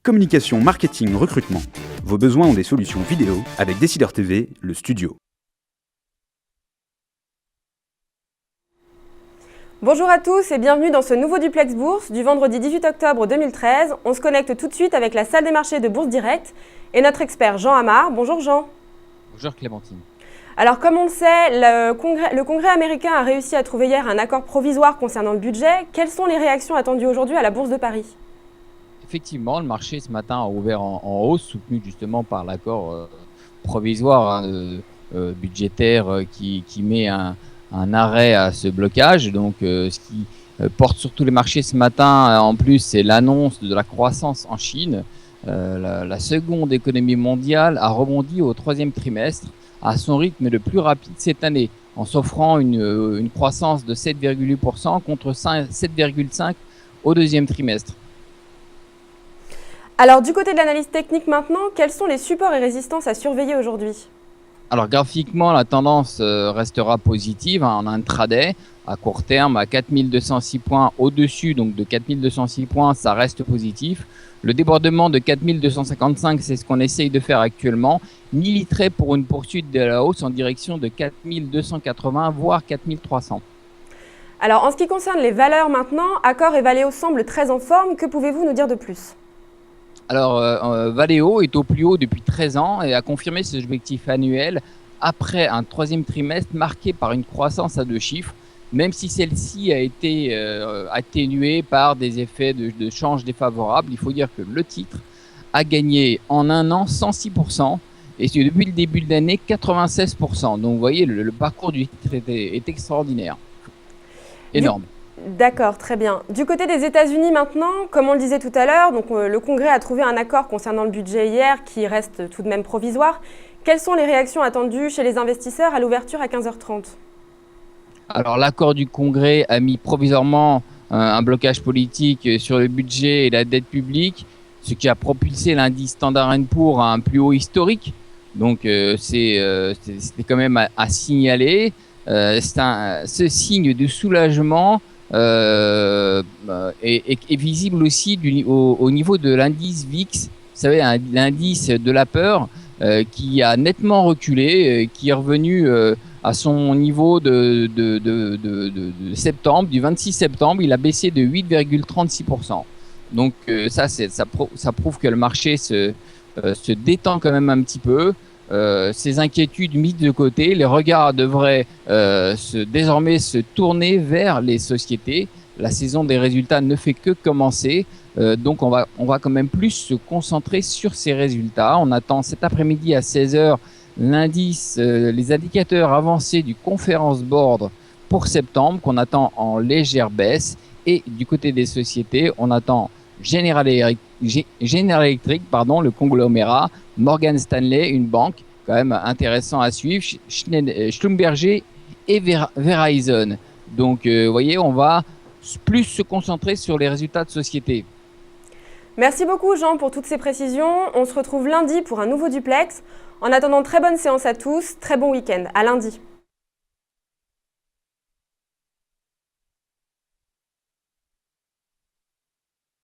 Communication, marketing, recrutement. Vos besoins ont des solutions vidéo avec Décideur TV, le studio. Bonjour à tous et bienvenue dans ce nouveau Duplex Bourse du vendredi 18 octobre 2013. On se connecte tout de suite avec la salle des marchés de Bourse Direct et notre expert Jean Amar. Bonjour Jean. Bonjour Clémentine. Alors comme on le sait, le Congrès américain a réussi à trouver hier un accord provisoire concernant le budget. Quelles sont les réactions attendues aujourd'hui à la Bourse de Paris ? Effectivement, le marché ce matin a ouvert en hausse, soutenu justement par l'accord provisoire budgétaire qui met un arrêt à ce blocage. Donc, ce qui porte sur tous les marchés ce matin, en plus, c'est l'annonce de la croissance en Chine. La seconde économie mondiale a rebondi au troisième trimestre à son rythme le plus rapide cette année, en s'offrant une croissance de 7,8% contre 7,5% au deuxième trimestre. Alors du côté de l'analyse technique maintenant, quels sont les supports et résistances à surveiller aujourd'hui ? Alors graphiquement, la tendance restera positive en intraday. À court terme, à 4206 points au-dessus, donc de 4206 points, ça reste positif. Le débordement de 4255, c'est ce qu'on essaye de faire actuellement, militerait pour une poursuite de la hausse en direction de 4280, voire 4300. Alors en ce qui concerne les valeurs maintenant, Accor et Valeo semblent très en forme. Que pouvez-vous nous dire de plus ? Alors, Valeo est au plus haut depuis 13 ans et a confirmé ses objectifs annuels après un troisième trimestre marqué par une croissance à deux chiffres, même si celle-ci a été atténuée par des effets de change défavorables. Il faut dire que le titre a gagné en un an 106% et depuis le début de l'année 96%. Donc, vous voyez, le parcours du titre est extraordinaire, énorme. D'accord, très bien. Du côté des États-Unis maintenant, comme on le disait tout à l'heure, donc le Congrès a trouvé un accord concernant le budget hier qui reste tout de même provisoire. Quelles sont les réactions attendues chez les investisseurs à l'ouverture à 15h30 ? Alors l'accord du Congrès a mis provisoirement un blocage politique sur le budget et la dette publique, ce qui a propulsé l'indice Standard & Poor's à un plus haut historique. Donc c'était quand même à signaler. Ce signe de soulagement est visible aussi au niveau de l'indice VIX, vous savez, l'indice de la peur qui a nettement reculé, qui est revenu à son niveau de septembre, du 26 septembre, il a baissé de 8,36%. Donc ça prouve que le marché se détend quand même un petit peu. Ces inquiétudes mises de côté, les regards devraient désormais se tourner vers les sociétés. La saison des résultats ne fait que commencer, donc on va quand même plus se concentrer sur ces résultats. On attend cet après-midi à 16h l'indice, les indicateurs avancés du Conference Board pour septembre qu'on attend en légère baisse, et du côté des sociétés, on attend General Electric, le conglomérat, Morgan Stanley, une banque, quand même intéressant à suivre, Schlumberger et Verizon. Donc, vous voyez, on va plus se concentrer sur les résultats de société. Merci beaucoup Jean pour toutes ces précisions. On se retrouve lundi pour un nouveau duplex. En attendant, très bonne séance à tous, très bon week-end. À lundi.